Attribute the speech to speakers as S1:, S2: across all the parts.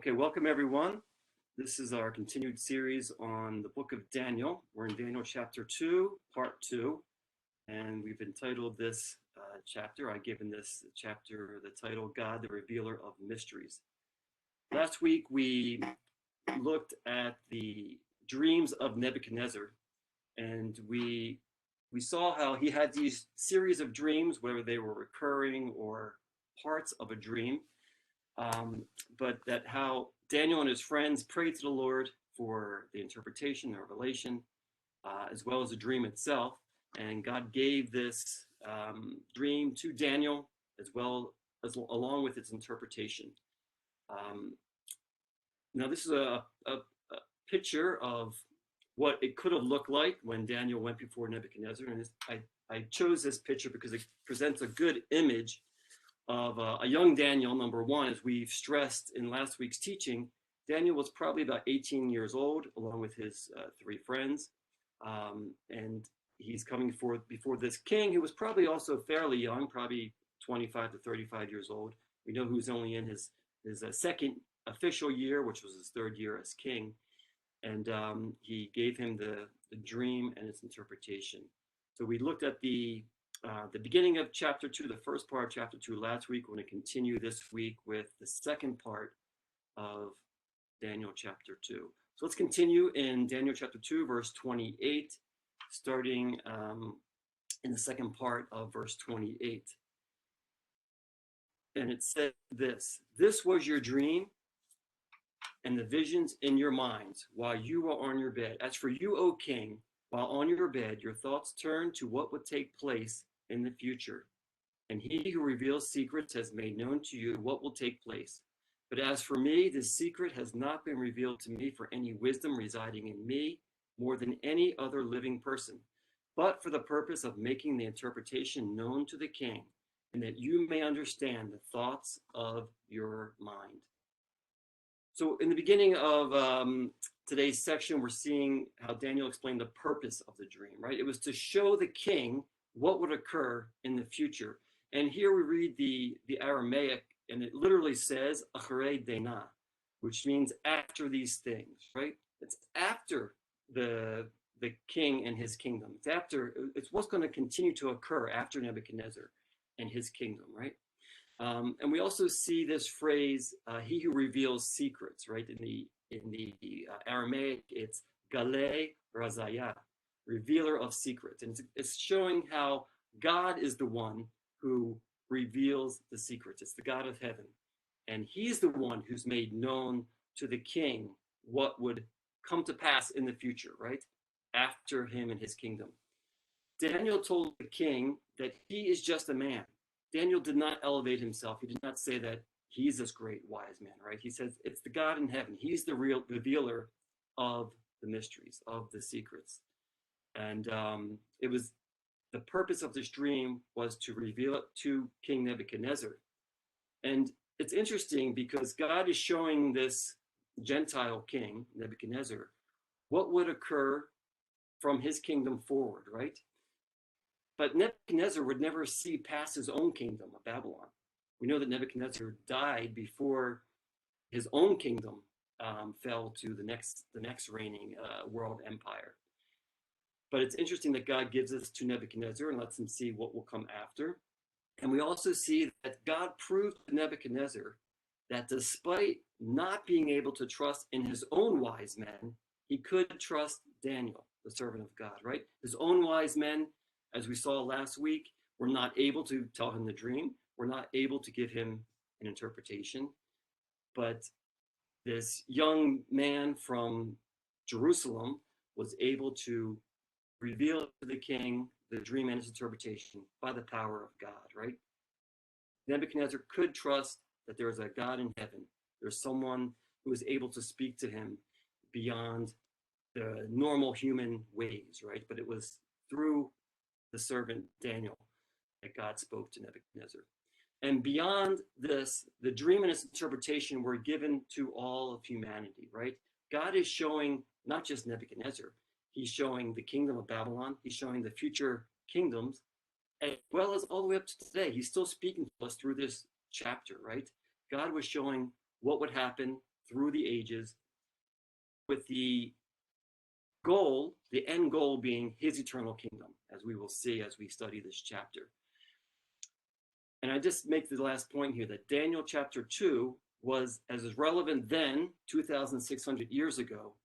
S1: Okay, welcome everyone. This is our continued series on the book of Daniel. We're in Daniel chapter 2, part 2, and we've entitled this chapter, I've given this chapter the title, God, the Revealer of Mysteries. Last week we looked at the dreams of Nebuchadnezzar, and we saw how he had these series of dreams, whether they were recurring or parts of a dream. But that how Daniel and his friends prayed to the Lord for the interpretation, the revelation, as well as the dream itself. And God gave this dream to Daniel as well as along with its interpretation. Now this is a picture of what it could have looked like when Daniel went before Nebuchadnezzar. And I chose this picture because it presents a good image of a young Daniel. Number one, as we've stressed in last week's teaching, Daniel was probably about 18 years old, along with his three friends. And he's coming before this king, who was probably also fairly young, probably 25 to 35 years old. We know who's only in his second official year, which was his third year as king. And he gave him the dream and its interpretation. So we looked at the beginning of chapter 2, the first part of chapter 2 last week. We're going to continue this week with the second part of Daniel chapter 2. So let's continue in Daniel chapter 2, verse 28, starting in the second part of verse 28. And it said this was your dream and the visions in your minds while you were on your bed. As for you, O king, while on your bed, your thoughts turn to what would take place in the future. And he who reveals secrets has made known to you what will take place. But as for me, this secret has not been revealed to me for any wisdom residing in me more than any other living person, but for the purpose of making the interpretation known to the king, and that you may understand the thoughts of your mind. So in the beginning of today's section, we're seeing how Daniel explained the purpose of the dream, right? It was to show the king what would occur in the future. And here we read the Aramaic, and it literally says, Acharei Dena, which means after these things, right? It's after the king and his kingdom. It's what's going to continue to occur after Nebuchadnezzar and his kingdom, right? And we also see this phrase, he who reveals secrets, right? In the Aramaic, it's Galei Razaya, revealer of secrets. And it's showing how God is the one who reveals the secrets. It's the God of heaven. And he's the one who's made known to the king what would come to pass in the future, right? After him and his kingdom. Daniel told the king that he is just a man. Daniel did not elevate himself. He did not say that he's this great wise man, right? He says it's the God in heaven. He's the real revealer of the mysteries, of the secrets. And it was the purpose of this dream was to reveal it to King Nebuchadnezzar. And it's interesting because God is showing this Gentile king, Nebuchadnezzar, what would occur from his kingdom forward, right? But Nebuchadnezzar would never see past his own kingdom of Babylon. We know that Nebuchadnezzar died before his own kingdom fell to the next reigning world empire. But it's interesting that God gives this to Nebuchadnezzar and lets him see what will come after. And we also see that God proved to Nebuchadnezzar that despite not being able to trust in his own wise men, he could trust Daniel, the servant of God, right? His own wise men, as we saw last week, were not able to tell him the dream, were not able to give him an interpretation. But this young man from Jerusalem was able to reveal to the king the dream and its interpretation by the power of God, right? Nebuchadnezzar could trust that there is a God in heaven. There's someone who is able to speak to him beyond the normal human ways, right? But it was through the servant Daniel that God spoke to Nebuchadnezzar. And beyond this, the dream and its interpretation were given to all of humanity, right? God is showing not just Nebuchadnezzar, he's showing the kingdom of Babylon, he's showing the future kingdoms, as well as all the way up to today. He's still speaking to us through this chapter, right? God was showing what would happen through the ages, with the end goal being his eternal kingdom, as we will see as we study this chapter. And I just make the last point here that Daniel chapter 2 was as relevant then, 2,600 years ago,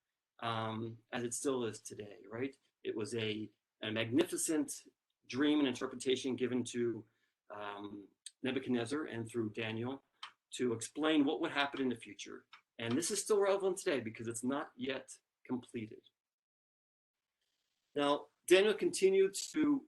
S1: as it still is today, right? It was a magnificent dream and interpretation given to Nebuchadnezzar and through Daniel to explain what would happen in the future. And this is still relevant today because it's not yet completed. Now, Daniel continued to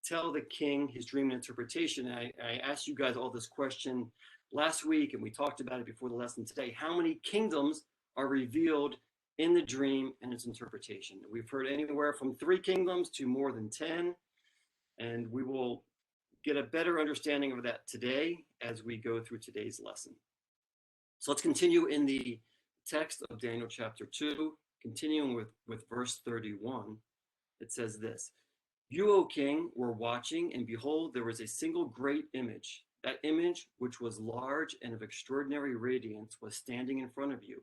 S1: tell the king his dream and interpretation. I asked you guys all this question last week, and we talked about it before the lesson today. How many kingdoms are revealed in the dream and its interpretation? We've heard anywhere from 3 kingdoms to more than 10, and we will get a better understanding of that today as we go through today's lesson. So let's continue in the text of Daniel chapter 2, continuing with verse 31. It says this: "You, O king, were watching, and behold, there was a single great image. That image, which was large and of extraordinary radiance, was standing in front of you,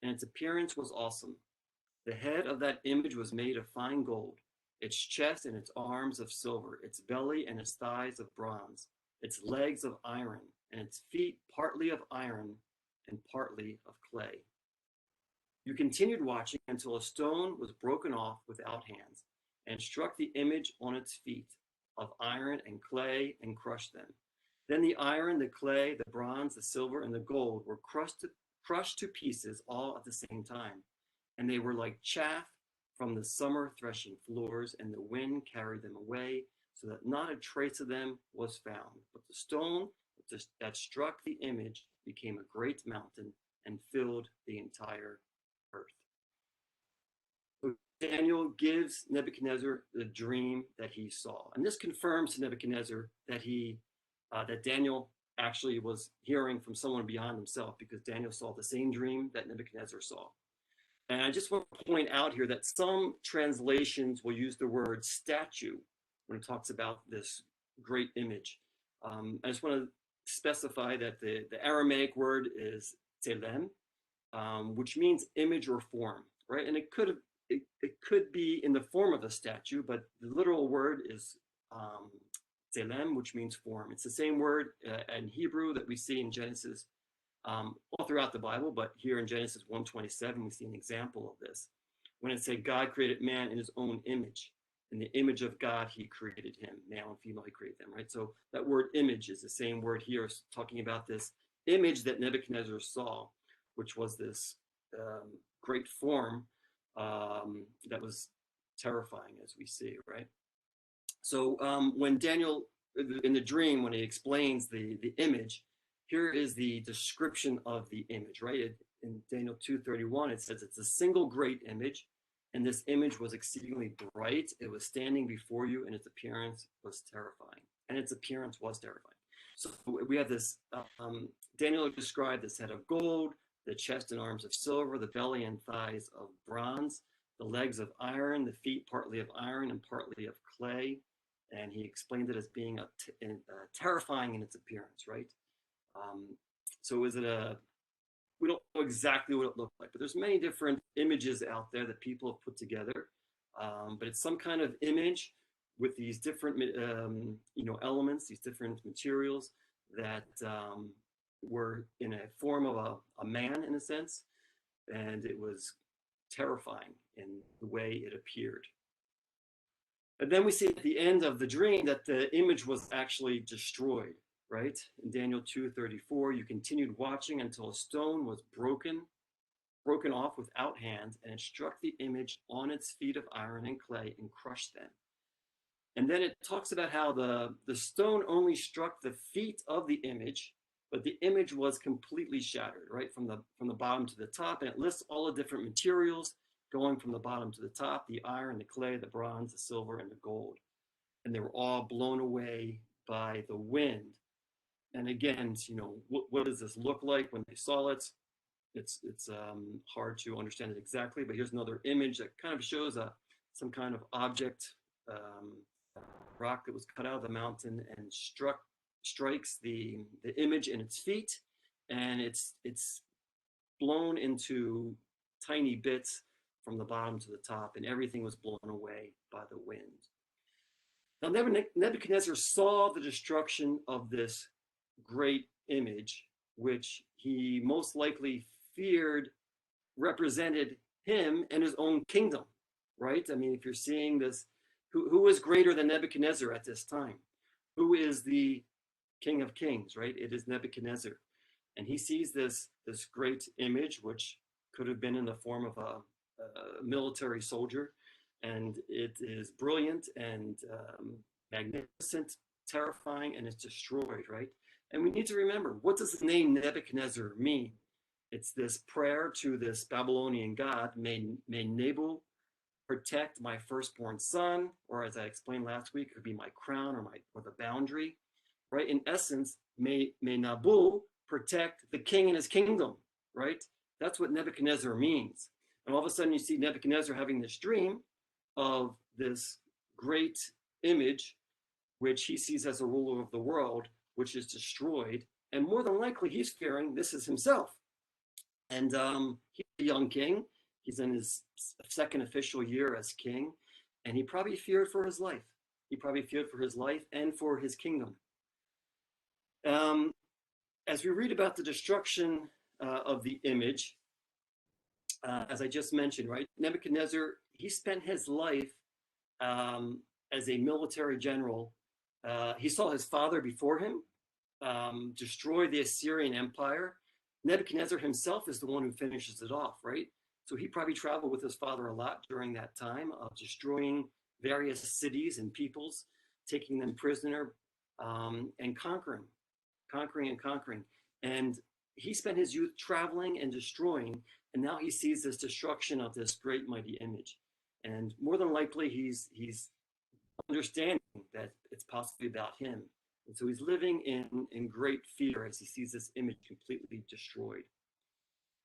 S1: and its appearance was awesome. The head of that image was made of fine gold, its chest and its arms of silver, its belly and its thighs of bronze, its legs of iron, and its feet partly of iron and partly of clay. You continued watching until a stone was broken off without hands, and struck the image on its feet of iron and clay and crushed them. Then the iron, the clay, the bronze, the silver, and the gold were crushed to pieces all at the same time. And they were like chaff from the summer threshing floors, and the wind carried them away, so that not a trace of them was found. But the stone that struck the image became a great mountain and filled the entire earth." So Daniel gives Nebuchadnezzar the dream that he saw, and this confirms to Nebuchadnezzar that that Daniel actually was hearing from someone beyond himself, because Daniel saw the same dream that Nebuchadnezzar saw. And I just want to point out here that some translations will use the word statue when it talks about this great image. I just want to specify that the Aramaic word is tselem, which means image or form, right? And it could be in the form of a statue, but the literal word is tselem, which means form. It's the same word in Hebrew that we see in Genesis all throughout the Bible, but here in Genesis 1:27, we see an example of this. When it said God created man in his own image. In the image of God, he created him. Male and female, he created them, right? So that word image is the same word here, talking about this image that Nebuchadnezzar saw, which was this great form that was terrifying, as we see, right? So when Daniel, in the dream, when he explains the image, here is the description of the image, right? In Daniel 2:31, it says it's a single great image, and this image was exceedingly bright. It was standing before you, and its appearance was terrifying. So we have this, Daniel described this head of gold, the chest and arms of silver, the belly and thighs of bronze, the legs of iron, the feet partly of iron and partly of clay. And he explained it as being terrifying in its appearance, right? So is it we don't know exactly what it looked like, but there's many different images out there that people have put together. But it's some kind of image with these different, elements, these different materials that were in a form of a man, in a sense, and it was terrifying in the way it appeared. And then we see at the end of the dream that the image was actually destroyed, right? In Daniel 2:34, you continued watching until a stone was broken off without hands, and it struck the image on its feet of iron and clay and crushed them. And then it talks about how the stone only struck the feet of the image, but the image was completely shattered, right? From the bottom to the top. And it lists all the different materials going from the bottom to the top: the iron, the clay, the bronze, the silver, and the gold. And they were all blown away by the wind. And again, what does this look like when they saw it? It's hard to understand it exactly, but here's another image that kind of shows some kind of object, rock that was cut out of the mountain and strikes the image in its feet, and its blown into tiny bits from the bottom to the top, and everything was blown away by the wind. Now, Nebuchadnezzar saw the destruction of this great image, which he most likely feared represented him and his own kingdom, right? I mean, if you're seeing this, who is greater than Nebuchadnezzar at this time? Who is the King of Kings, right? It is Nebuchadnezzar. And he sees this great image, which could have been in the form of a military soldier. And it is brilliant and magnificent, terrifying, and it's destroyed, right? And we need to remember, what does the name Nebuchadnezzar mean? It's this prayer to this Babylonian god, may Nebu protect my firstborn son, or as I explained last week, it could be my crown or the boundary, right? In essence, may Nabu protect the king and his kingdom, right? That's what Nebuchadnezzar means. And all of a sudden you see Nebuchadnezzar having this dream of this great image, which he sees as a ruler of the world, which is destroyed. And more than likely, he's fearing this is himself. And he's a young king. He's in his second official year as king. And he probably feared for his life. He probably feared for his life and for his kingdom. As we read about the destruction of the image, as I just mentioned, right? Nebuchadnezzar, he spent his life as a military general. He saw his father before him destroy the Assyrian Empire. Nebuchadnezzar himself is the one who finishes it off, right? So he probably traveled with his father a lot during that time of destroying various cities and peoples, taking them prisoner, and conquering. And he spent his youth traveling and destroying, and now he sees this destruction of this great mighty image. And more than likely, he's understanding that it's possibly about him. And so he's living in great fear as he sees this image completely destroyed.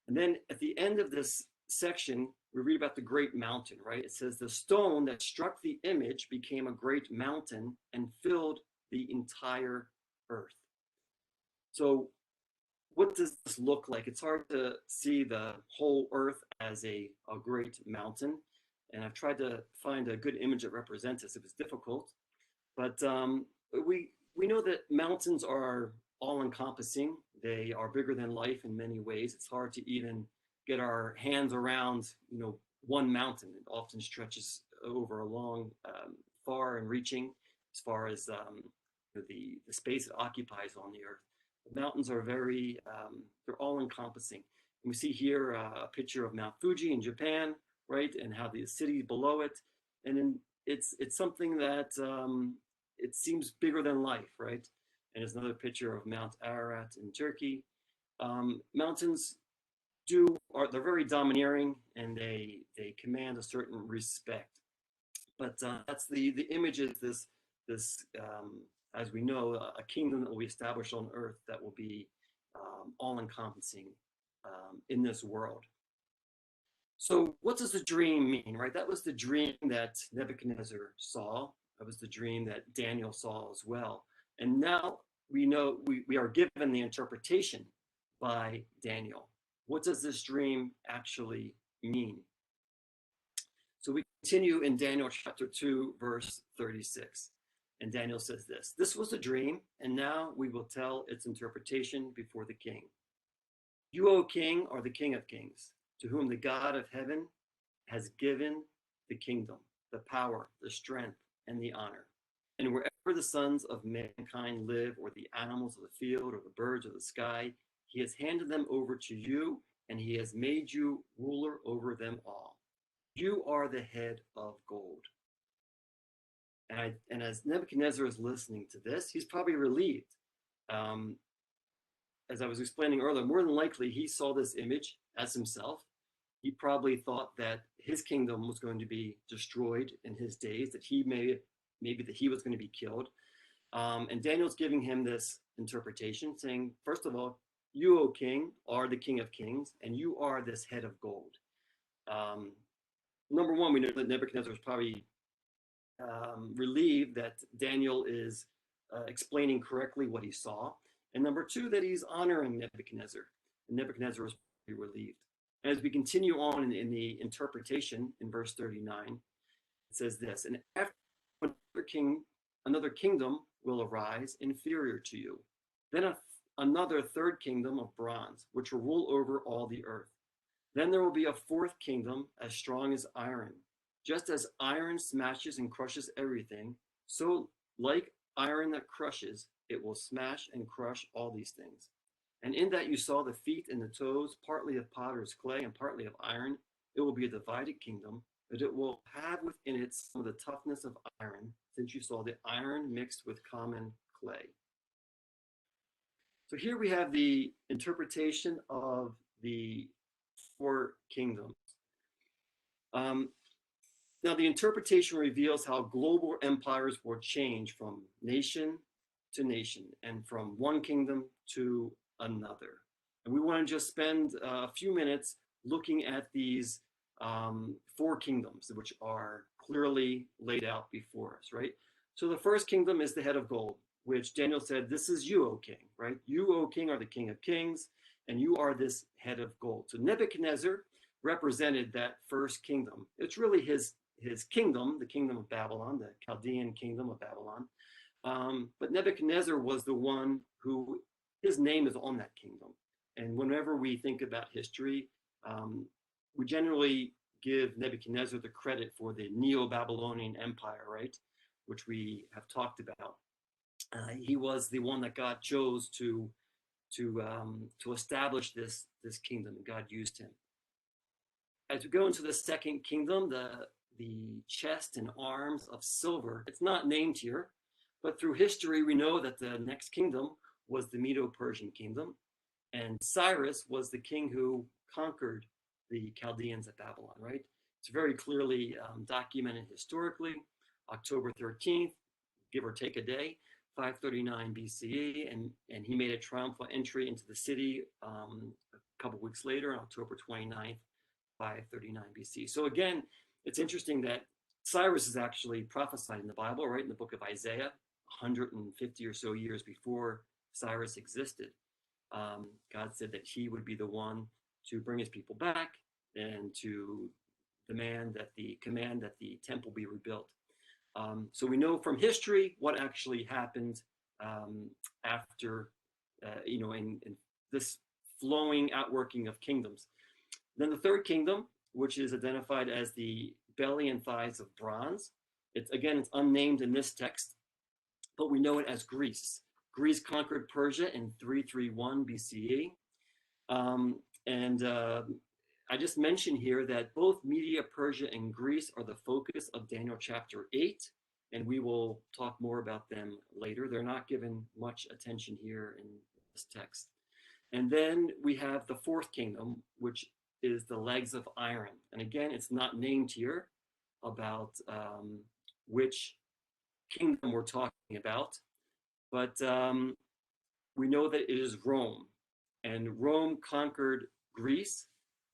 S1: And then at the end of this section, we read about the great mountain, right? It says, the stone that struck the image became a great mountain and filled the entire earth. So what does this look like? It's hard to see the whole earth as a great mountain. And I've tried to find a good image that represents this. It was difficult, but we know that mountains are all-encompassing. They are bigger than life in many ways. It's hard to even get our hands around, one mountain. It often stretches over a long, far and reaching as far as the space it occupies on the earth. The mountains are very, they're all-encompassing. We see here a picture of Mount Fuji in Japan, right, and how the city below it, and then it's something that it seems bigger than life, right? And there's another picture of Mount Ararat in Turkey. Mountains they're very domineering, and they command a certain respect. But that's the image is this as we know, a kingdom that will be established on earth that will be all-encompassing in this world. So what does the dream mean, right? That was the dream that Nebuchadnezzar saw. That was the dream that Daniel saw as well. And now we know we are given the interpretation by Daniel. What does this dream actually mean? So we continue in Daniel chapter 2, verse 36. And Daniel says this, "This was a dream, and now we will tell its interpretation before the king. You, O king, are the king of kings, to whom the God of heaven has given the kingdom, the power, the strength, and the honor. And wherever the sons of mankind live, or the animals of the field, or the birds of the sky, he has handed them over to you, and he has made you ruler over them all. You are the head of gold." And as Nebuchadnezzar is listening to this, he's probably relieved. As I was explaining earlier, more than likely he saw this image as himself. He probably thought that his kingdom was going to be destroyed in his days, that maybe that he was going to be killed. And Daniel's giving him this interpretation, saying, first of all, you, O king, are the king of kings, and you are this head of gold. Number one, we know that Nebuchadnezzar was probably relieved that Daniel is explaining correctly what he saw. And number two, that he's honoring Nebuchadnezzar. And Nebuchadnezzar was be relieved. And as we continue on in the interpretation in verse 39, it says this, and after another kingdom will arise inferior to you. Then another third kingdom of bronze, which will rule over all the earth. Then there will be a fourth kingdom as strong as iron. Just as iron smashes and crushes everything, so like iron that crushes, it will smash and crush all these things. And in that you saw the feet and the toes, partly of potter's clay and partly of iron. It will be a divided kingdom, but it will have within it some of the toughness of iron, since you saw the iron mixed with common clay. So here we have the interpretation of the four kingdoms. Now, the interpretation reveals how global empires will change from nation to nation and from one kingdom to another. And we want to just spend a few minutes looking at these four kingdoms, which are clearly laid out before us, right? So the first kingdom is the head of gold, which Daniel said, this is you, O king, right? You, O king, are the king of kings, and you are this head of gold. So Nebuchadnezzar represented that first kingdom. It's really his kingdom, the kingdom of Babylon, the Chaldean kingdom of Babylon. But Nebuchadnezzar was the one who, his name is on that kingdom. And whenever we think about history, we generally give Nebuchadnezzar the credit for the Neo-Babylonian Empire, right? Which we have talked about. He was the one that God chose to establish this kingdom, and God used him. As we go into the second kingdom, the chest and arms of silver, it's not named here, but through history we know that the next kingdom was the Medo-Persian kingdom, and Cyrus was the king who conquered the Chaldeans at Babylon, right? It's very clearly documented historically. October 13th, give or take a day, 539 BCE, and he made a triumphal entry into the city a couple weeks later on October 29th, 539 BC. So again, it's interesting that Cyrus is actually prophesied in the Bible, right, in the book of Isaiah, 150 or so years before Cyrus existed. God said that he would be the one to bring his people back and to command that the temple be rebuilt. So we know from history what actually happened after, in this flowing outworking of kingdoms. Then the third kingdom, which is identified as the belly and thighs of bronze. It's unnamed in this text, but we know it as Greece. Greece conquered Persia in 331 BCE. I just mentioned here that both Media, Persia, and Greece are the focus of Daniel chapter 8, and we will talk more about them later. They're not given much attention here in this text. And then we have the fourth kingdom, which is the legs of iron. And again, it's not named here about which kingdom we're talking about, but we know that it is Rome. And Rome conquered Greece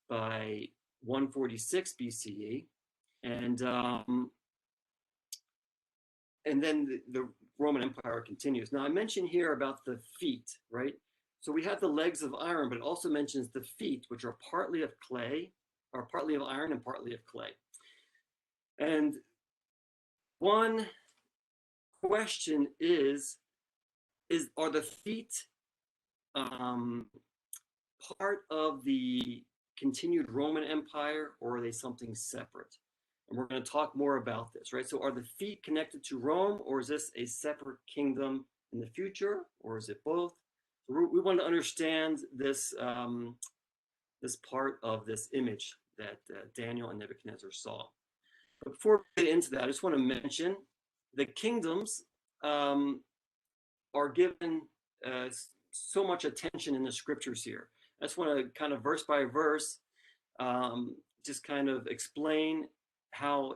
S1: by 146 BCE. And then the Roman Empire continues. Now I mentioned here about the feet, right? So we have the legs of iron, but it also mentions the feet, which are partly of clay, or partly of iron and partly of clay. And one question is are the feet part of the continued Roman Empire, or are they something separate? And we're going to talk more about this, right? So are the feet connected to Rome, or is this a separate kingdom in the future, or is it both? So we want to understand this, this part of this image that Daniel and Nebuchadnezzar saw. But before we get into that, I just want to mention the kingdoms are given so much attention in the scriptures here. I just want to kind of verse by verse just kind of explain how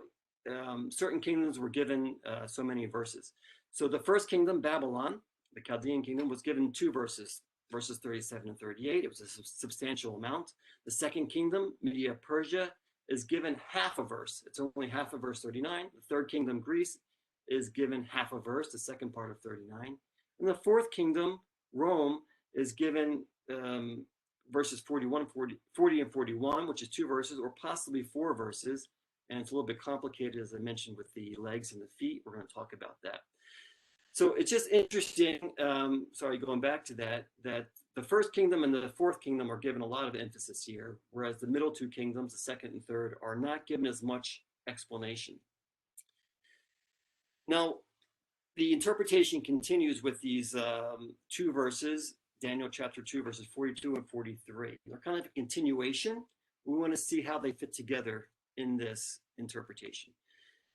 S1: certain kingdoms were given so many verses. So the first kingdom, Babylon, the Chaldean kingdom, was given 2 verses, verses 37 and 38. It was a substantial amount. The second kingdom, Media Persia, is given half a verse. It's only half a verse 39. The third kingdom, Greece, is given half a verse, the second part of 39. And the fourth kingdom, Rome, is given verses 40 and 41, which is 2 verses, or possibly 4 verses. And it's a little bit complicated, as I mentioned, with the legs and the feet. We're going to talk about that. So it's just interesting, going back to that the first kingdom and the fourth kingdom are given a lot of emphasis here, whereas the middle two kingdoms, the second and third, are not given as much explanation. Now, the interpretation continues with these 2 verses, Daniel chapter 2, verses 42 and 43. They're kind of a continuation. We want to see how they fit together in this interpretation.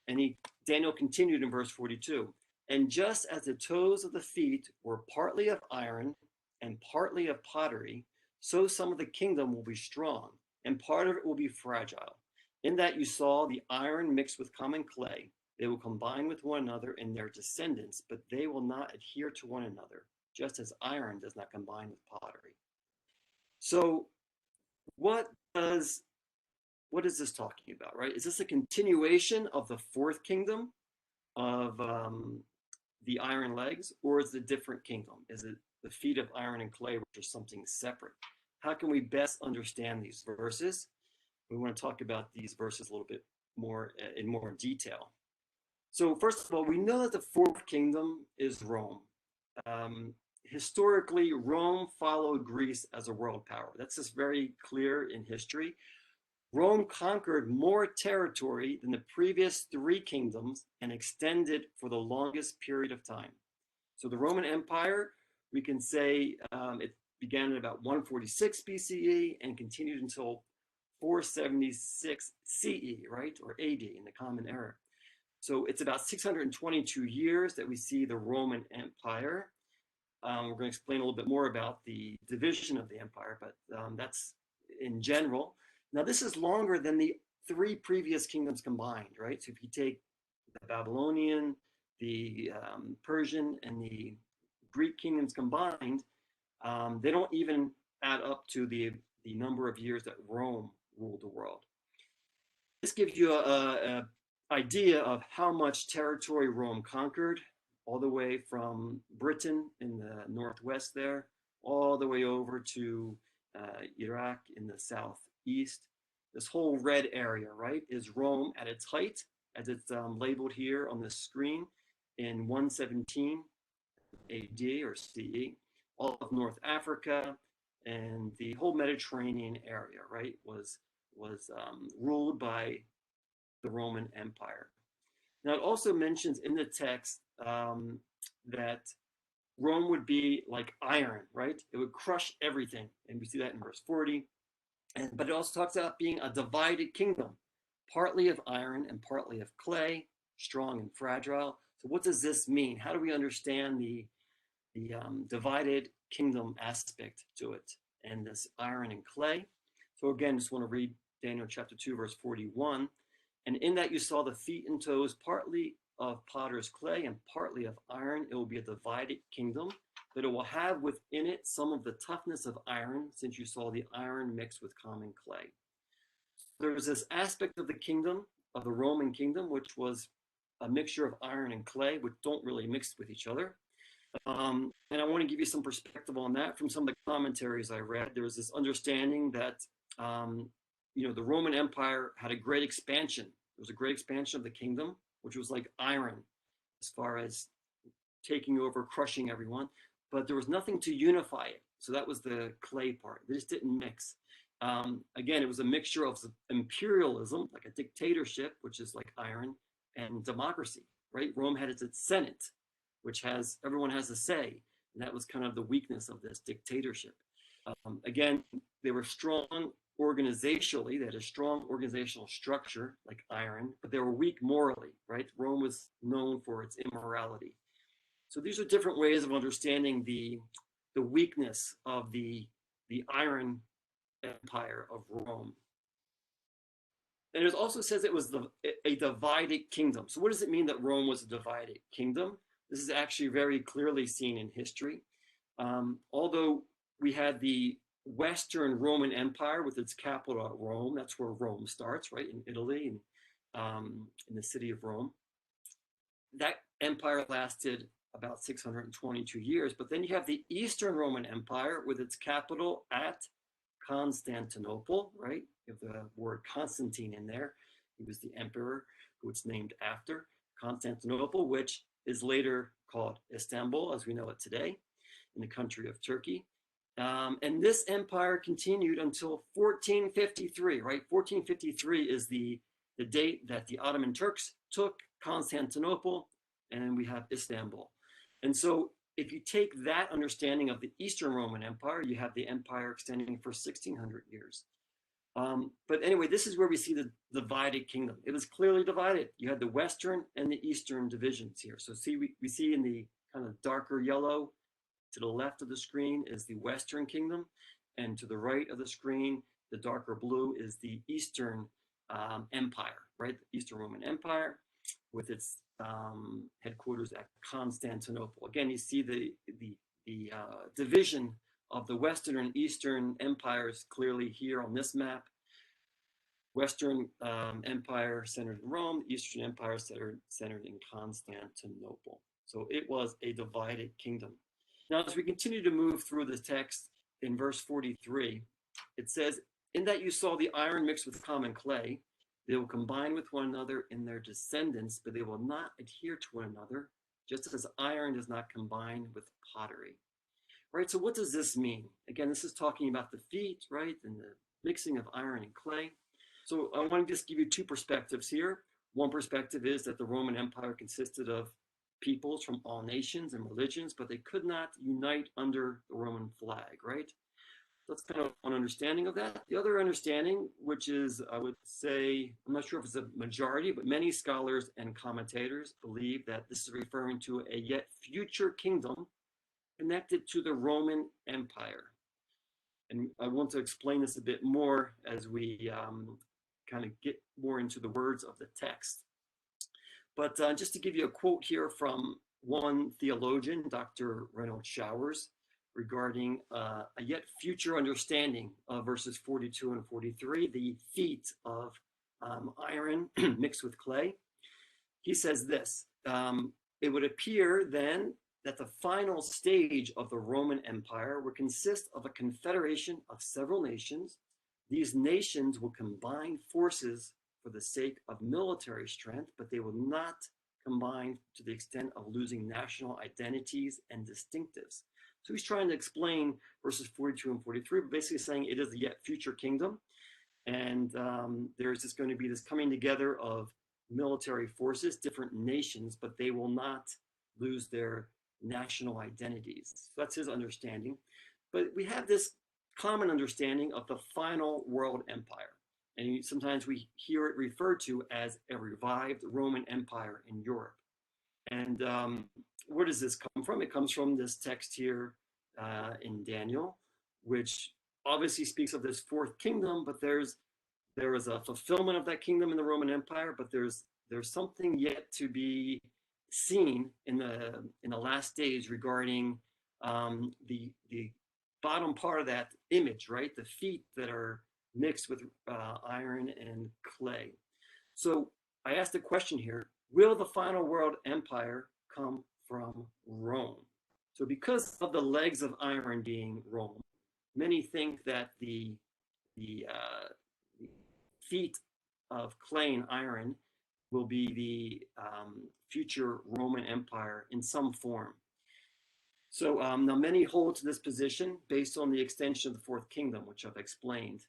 S1: And Daniel continued in verse 42. And just as the toes of the feet were partly of iron and partly of pottery, so some of the kingdom will be strong, and part of it will be fragile. In that you saw the iron mixed with common clay. They will combine with one another in their descendants, but they will not adhere to one another, just as iron does not combine with pottery. So what is this talking about, right? Is this a continuation of the fourth kingdom of the iron legs, or is it a different kingdom? Is it the feet of iron and clay, which are something separate? How can we best understand these verses? We want to talk about these verses a little bit more in more detail. So first of all, we know that the fourth kingdom is Rome. Historically, Rome followed Greece as a world power. That's just very clear in history. Rome conquered more territory than the previous 3 kingdoms and extended for the longest period of time. So the Roman Empire, we can say it began at about 146 BCE and continued until 476 CE, right, or AD in the Common Era. So it's about 622 years that we see the Roman Empire. We're going to explain a little bit more about the division of the empire, but that's in general. Now, this is longer than the 3 previous kingdoms combined, right? So if you take the Babylonian, the Persian, and the Greek kingdoms combined, they don't even add up to the number of years that Rome ruled the world. This gives you an idea of how much territory Rome conquered, all the way from Britain in the northwest there, all the way over to Iraq in the southeast. This whole red area, right, is Rome at its height, as it's labeled here on the screen, in 117 AD or CE. All of North Africa and the whole Mediterranean area, right, was ruled by the Roman Empire. Now, it also mentions in the text that Rome would be like iron, right? It would crush everything. And we see that in verse 40. But it also talks about being a divided kingdom, partly of iron and partly of clay, strong and fragile. So what does this mean? How do we understand the divided kingdom aspect to it and this iron and clay? So again, just want to read Daniel chapter 2, verse 41. And in that you saw the feet and toes, partly of potter's clay and partly of iron. It will be a divided kingdom, but it will have within it some of the toughness of iron, since you saw the iron mixed with common clay. There's this aspect of the kingdom, of the Roman kingdom, which was a mixture of iron and clay, which don't really mix with each other. And I want to give you some perspective on that from some of the commentaries I read. There was this understanding that the Roman Empire had a great expansion. There was a great expansion of the kingdom, which was like iron as far as taking over, crushing everyone, but there was nothing to unify it. So that was the clay part. They just didn't mix. Again, it was a mixture of imperialism, like a dictatorship, which is like iron, and democracy, right? Rome had its Senate, which everyone has a say. And that was kind of the weakness of this dictatorship. Again, they were strong organizationally. They had a strong organizational structure like iron, but they were weak morally, right? Rome was known for its immorality. So these are different ways of understanding the weakness of the iron empire of Rome. And it also says it was a divided kingdom. So what does it mean that Rome was a divided kingdom? This is actually very clearly seen in history. Although we had the Western Roman Empire with its capital at Rome, that's where Rome starts, right, in Italy, and in the city of Rome. That empire lasted about 622 years. But then you have the Eastern Roman Empire with its capital at Constantinople, right? You have the word Constantine in there. He was the emperor who it's named after. Constantinople, which is later called Istanbul as we know it today, in the country of Turkey. And this empire continued until 1453, right? 1453 is the date that the Ottoman Turks took Constantinople, and then we have Istanbul. And so if you take that understanding of the Eastern Roman Empire, you have the empire extending for 1600 years. But anyway, this is where we see the divided kingdom. It was clearly divided. You had the Western and the Eastern divisions here. So see, we see in the kind of darker yellow to the left of the screen is the Western kingdom, and to the right of the screen, the darker blue is the Eastern Empire, right? The Eastern Roman Empire with its headquarters at Constantinople. Again, you see the division of the Western and Eastern empires clearly here on this map. Western Empire centered in Rome, Eastern Empire centered in Constantinople. So it was a divided kingdom. Now, as we continue to move through the text in verse 43, it says, "In that you saw the iron mixed with common clay, they will combine with one another in their descendants, but they will not adhere to one another, just as iron does not combine with pottery." Right, so what does this mean? Again, this is talking about the feet, right, and the mixing of iron and clay. So I want to just give you two perspectives here. One perspective is that the Roman Empire consisted of peoples from all nations and religions, but they could not unite under the Roman flag, right? That's kind of one understanding of that. The other understanding, which is, I would say, I'm not sure if it's a majority, but many scholars and commentators believe that this is referring to a yet future kingdom connected to the Roman Empire. And I want to explain this a bit more as we kind of get more into the words of the text. But just to give you a quote here from one theologian, Dr. Reynold Showers, regarding a yet future understanding of verses 42 and 43, the feat of iron mixed with clay. He says this, it would appear then that the final stage of the Roman Empire would consist of a confederation of several nations. These nations will combine forces for the sake of military strength, but they will not combine to the extent of losing national identities and distinctives. So he's trying to explain verses 42 and 43, but basically saying it is the yet future kingdom. And there's just going to be this coming together of military forces, different nations, but they will not lose their national identities. So that's his understanding. But we have this common understanding of the final world empire. And sometimes we hear it referred to as a revived Roman Empire in Europe. And where does this come from? It comes from this text here in Daniel, which obviously speaks of this fourth kingdom, but there is a fulfillment of that kingdom in the Roman Empire, but there's something yet to be seen in the last days regarding the bottom part of that image, right? The feet that are mixed with iron and clay. So I asked the question here, will the final world empire come from Rome? So because of the legs of iron being Rome, many think that the feet of clay and iron will be the future Roman Empire in some form. So now many hold to this position based on the extension of the fourth kingdom, which I've explained.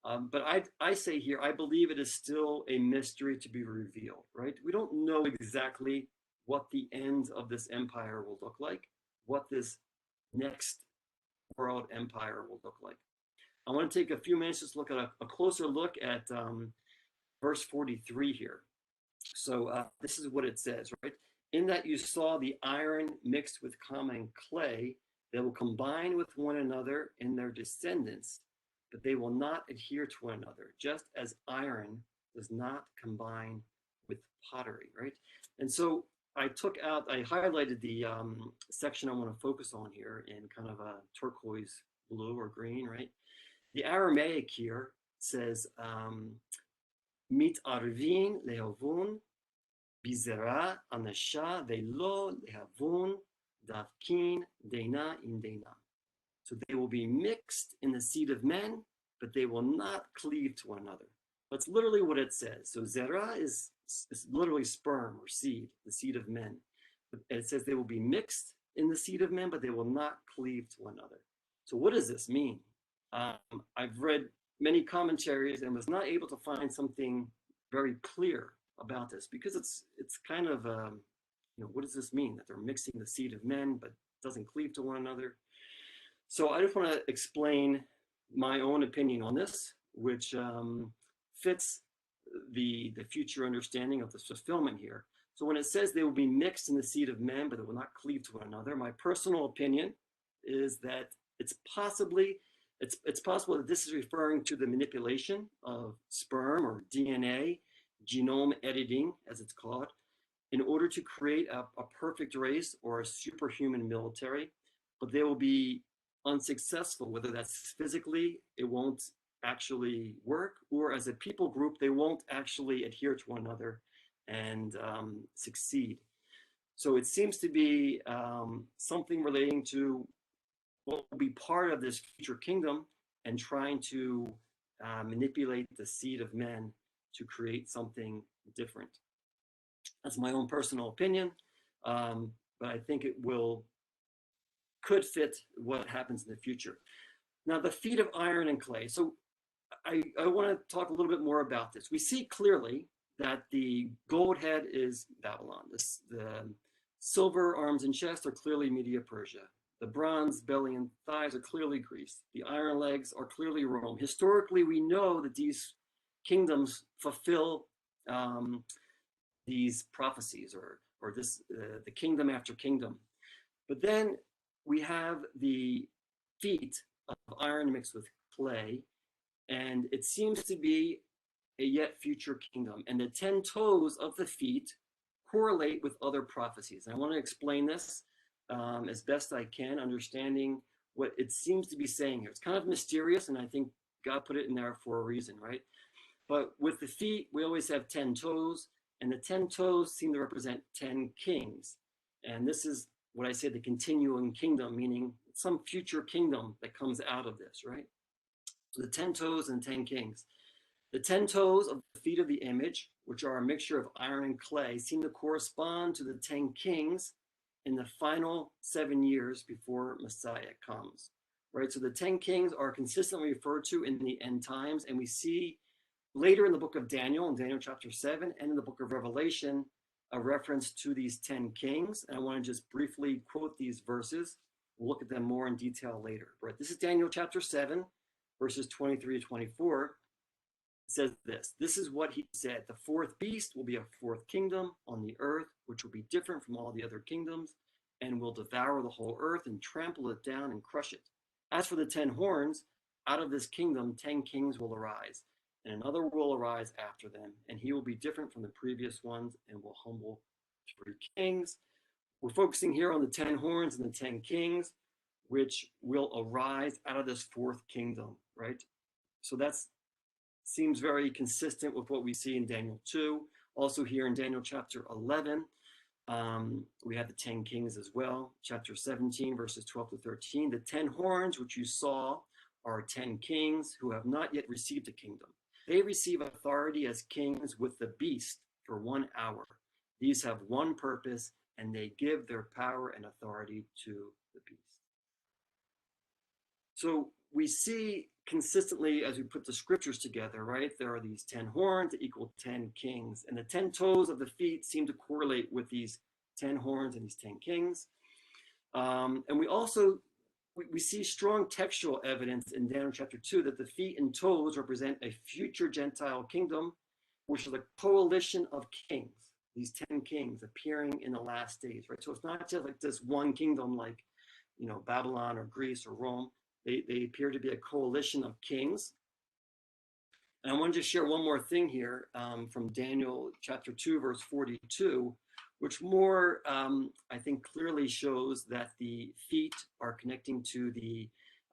S1: But I say here, I believe it is still a mystery to be revealed, right? We don't know exactly what the end of this empire will look like, what this next world empire will look like. I want to take a few minutes just to look at a closer look at verse 43 here. So this is what it says, right? In that you saw the iron mixed with common clay, they will combine with one another in their descendants, but they will not adhere to one another, just as iron does not combine with pottery, right? And so I highlighted the section I want to focus on here in kind of a turquoise blue or green, right? The Aramaic here says, mit arvin lehovun, bizera anasha velo lehavun, davkin dena in dena. So they will be mixed in the seed of men but they will not cleave to one another. That's literally what it says. So zerah is literally sperm or seed, the seed of men. And it says they will be mixed in the seed of men, but they will not cleave to one another. So what does this mean? I've read many commentaries and was not able to find something very clear about this, because it's kind of what does this mean that they're mixing the seed of men but doesn't cleave to one another? So I just want to explain my own opinion on this, which fits the future understanding of the fulfillment here. So when it says they will be mixed in the seed of men, but they will not cleave to one another, my personal opinion is that it's possible that this is referring to the manipulation of sperm or DNA, genome editing, as it's called, in order to create a perfect race or a superhuman military, but they will be unsuccessful, whether that's physically, it won't actually work, or as a people group, they won't actually adhere to one another and succeed. So it seems to be something relating to what will be part of this future kingdom and trying to manipulate the seed of men to create something different. That's my own personal opinion, but I think it could fit what happens in the future. Now, the feet of iron and clay. So I want to talk a little bit more about this. We see clearly that the gold head is Babylon. The silver arms and chest are clearly Media-Persia. The bronze belly and thighs are clearly Greece. The iron legs are clearly Rome. Historically, we know that these kingdoms fulfill these prophecies, or this the kingdom after kingdom. But then we have the feet of iron mixed with clay, and it seems to be a yet future kingdom. And the 10 toes of the feet correlate with other prophecies. And I want to explain this as best I can, understanding what it seems to be saying here. It's kind of mysterious, and I think God put it in there for a reason, right? But with the feet, we always have 10 toes, and the 10 toes seem to represent 10 kings. And this is what I say, the continuing kingdom, meaning some future kingdom that comes out of this, right? So the 10 toes and 10 kings. The 10 toes of the feet of the image, which are a mixture of iron and clay, seem to correspond to the 10 kings in the final 7 years before Messiah comes, right? So the 10 kings are consistently referred to in the end times, and we see later in the book of Daniel, in Daniel chapter 7, and in the book of Revelation, a reference to these 10 kings. And I want to just briefly quote these verses. We'll look at them more in detail later. Right? This is Daniel chapter 7, verses 23 to 24. It says this: "This is what he said. The fourth beast will be a fourth kingdom on the earth, which will be different from all the other kingdoms, and will devour the whole earth and trample it down and crush it. As for the 10 horns, out of this kingdom 10 kings will arise, and another will arise after them, and he will be different from the previous ones and will humble 3 kings." We're focusing here on the 10 horns and the 10 kings, which will arise out of this fourth kingdom, right? So that seems very consistent with what we see in Daniel 2. Also here in Daniel chapter 11, we have the 10 kings as well. Chapter 17, verses 12 to 13. "The 10 horns which you saw are 10 kings who have not yet received a kingdom. They receive authority as kings with the beast for 1 hour. These have one purpose, and they give their power and authority to the beast." So we see consistently as we put the scriptures together, right? There are these 10 horns that equal 10 kings, and the 10 toes of the feet seem to correlate with these 10 horns and these 10 kings. And we also we see strong textual evidence in Daniel chapter 2 that the feet and toes represent a future Gentile kingdom, which is a coalition of kings, these 10 kings appearing in the last days, right? So it's not just like this one kingdom like, Babylon or Greece or Rome. They appear to be a coalition of kings. And I wanted to share one more thing here from Daniel chapter 2, verse 42, which more, I think, clearly shows that the feet are connecting to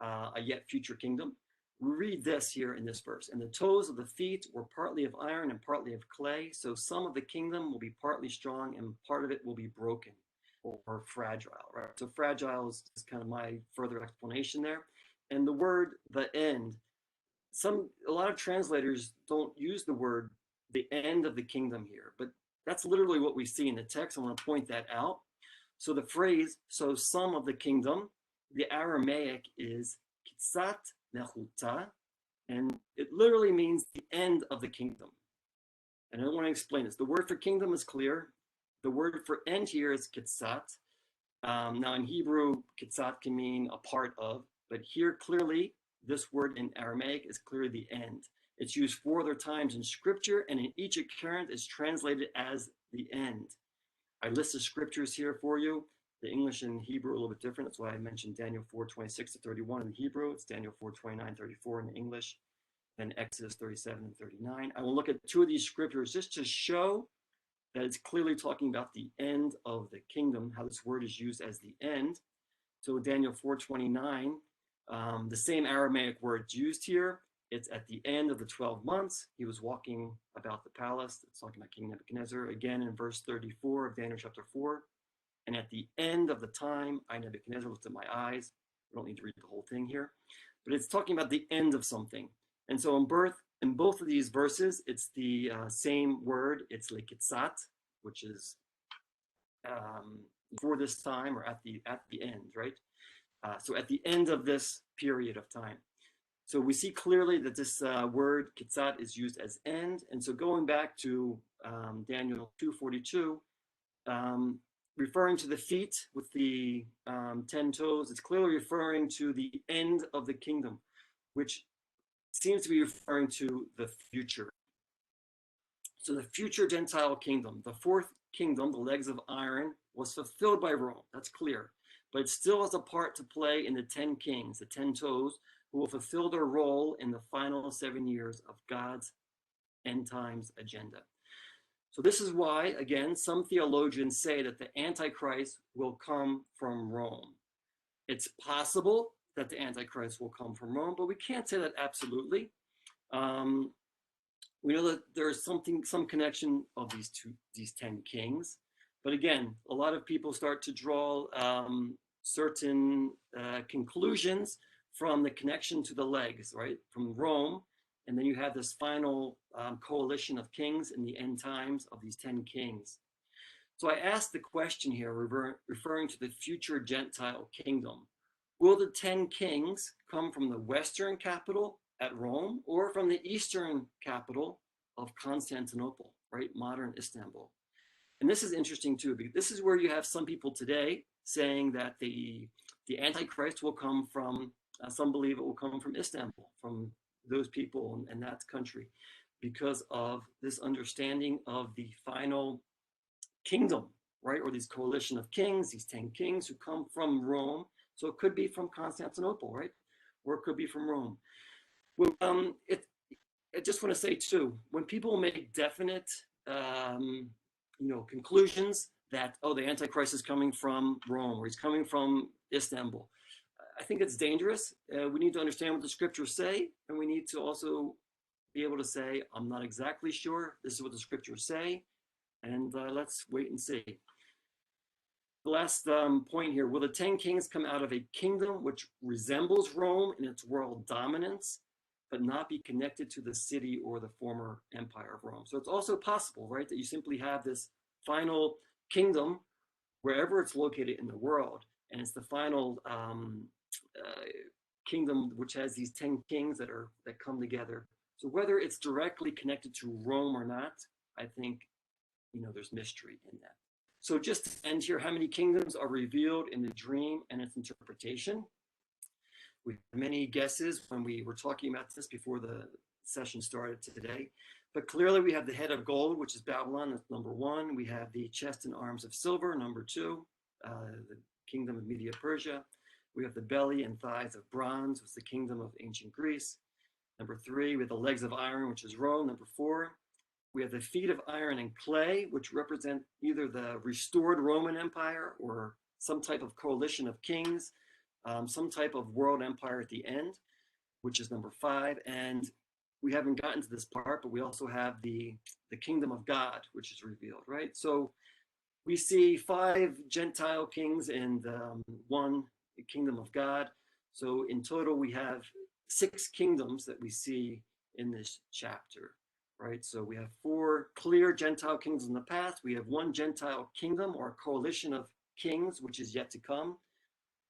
S1: a yet future kingdom. We read this here in this verse: "And the toes of the feet were partly of iron and partly of clay, so some of the kingdom will be partly strong and part of it will be broken," or fragile, right? So fragile is kind of my further explanation there. And the word "the end" a lot of translators don't use the word the end of the kingdom here, but that's literally what we see in the text. I want to point that out. So the phrase, so some of the kingdom, the Aramaic is kitsat nehuta, and it literally means the end of the kingdom. And I want to explain this. The word for kingdom is clear. The word for end here is kitsat. Now in Hebrew, kitsat can mean a part of, but here clearly, this word in Aramaic is clearly the end. It's used 4 other times in scripture, and in each occurrence is translated as the end. I listed scriptures here for you. The English and Hebrew are a little bit different. That's why I mentioned Daniel 4:26-31 in Hebrew. It's Daniel 4:29-34 in the English, then Exodus 37 and 39. I will look at 2 of these scriptures just to show that it's clearly talking about the end of the kingdom, how this word is used as the end. So Daniel 4:29, the same Aramaic word used here. It's at the end of the 12 months. He was walking about the palace. It's talking about King Nebuchadnezzar. Again, in verse 34 of Daniel chapter 4. And at the end of the time, I, Nebuchadnezzar, lifted my eyes. I don't need to read the whole thing here. But it's talking about the end of something. And so in both of these verses, it's the same word. It's lekitsat, which is for this time or at the end, right? So at the end of this period of time. So we see clearly that this word kitsat is used as end. And so going back to Daniel 2:42, referring to the feet with the 10 toes, it's clearly referring to the end of the kingdom, which seems to be referring to the future. So the future Gentile kingdom, the 4th kingdom, the legs of iron, was fulfilled by Rome. That's clear. But it still has a part to play in the 10 kings, the 10 toes, who will fulfill their role in the final 7 years of God's end times agenda. So this is why, again, some theologians say that the Antichrist will come from Rome. It's possible that the Antichrist will come from Rome, but we can't say that absolutely. We know that there's some connection of these 10 kings. But again, a lot of people start to draw certain conclusions from the connection to the legs, right? From Rome. And then you have this final coalition of kings in the end times of these 10 kings. So I asked the question here, referring to the future Gentile kingdom. Will the 10 kings come from the western capital at Rome or from the eastern capital of Constantinople, right? Modern Istanbul. And this is interesting too, because this is where you have some people today saying that the Antichrist will come from, some believe it will come from Istanbul, from those people in that country, because of this understanding of the final kingdom, right? Or these coalition of kings, these 10 kings who come from Rome. So it could be from Constantinople, right? Or it could be from Rome. Well, I just want to say too, when people make definite, conclusions that, oh, the Antichrist is coming from Rome or he's coming from Istanbul, I think it's dangerous. We need to understand what the scriptures say, and we need to also be able to say, I'm not exactly sure. This is what the scriptures say, and let's wait and see. The last point here, will the 10 kings come out of a kingdom which resembles Rome in its world dominance, but not be connected to the city or the former empire of Rome? So it's also possible, right, that you simply have this final kingdom wherever it's located in the world, and it's the final kingdom which has these 10 kings that come together. So whether it's directly connected to Rome or not, I think, there's mystery in that. So just to end here, how many kingdoms are revealed in the dream and its interpretation? We have many guesses when we were talking about this before the session started today. But clearly we have the head of gold, which is Babylon, that's number 1. We have the chest and arms of silver, number 2, the kingdom of Media Persia. We have the belly and thighs of bronze, which is the kingdom of ancient Greece. Number 3, we have the legs of iron, which is Rome. Number 4, we have the feet of iron and clay, which represent either the restored Roman Empire or some type of coalition of kings, some type of world empire at the end, which is number 5. And we haven't gotten to this part, but we also have the kingdom of God, which is revealed, right? So we see 5 Gentile kings and 1 kingdom of God. So in total, we have 6 kingdoms that we see in this chapter, right? So we have 4 clear Gentile kingdoms in the past. We have 1 Gentile kingdom or coalition of kings, which is yet to come,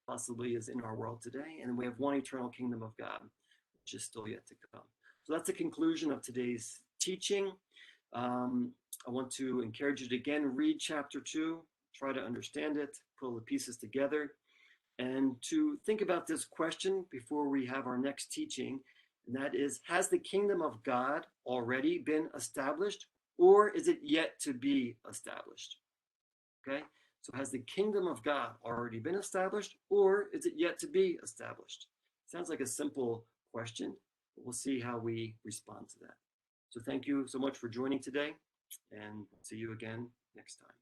S1: possibly is in our world today. And we have 1 eternal kingdom of God, which is still yet to come. So that's the conclusion of today's teaching. I want to encourage you to again read chapter 2, try to understand it, pull the pieces together, and to think about this question before we have our next teaching. And that is, has the kingdom of God already been established, or is it yet to be established? Okay, so has the kingdom of God already been established, or is it yet to be established? Sounds like a simple question, but we'll see how we respond to that. So thank you so much for joining today, and see you again next time.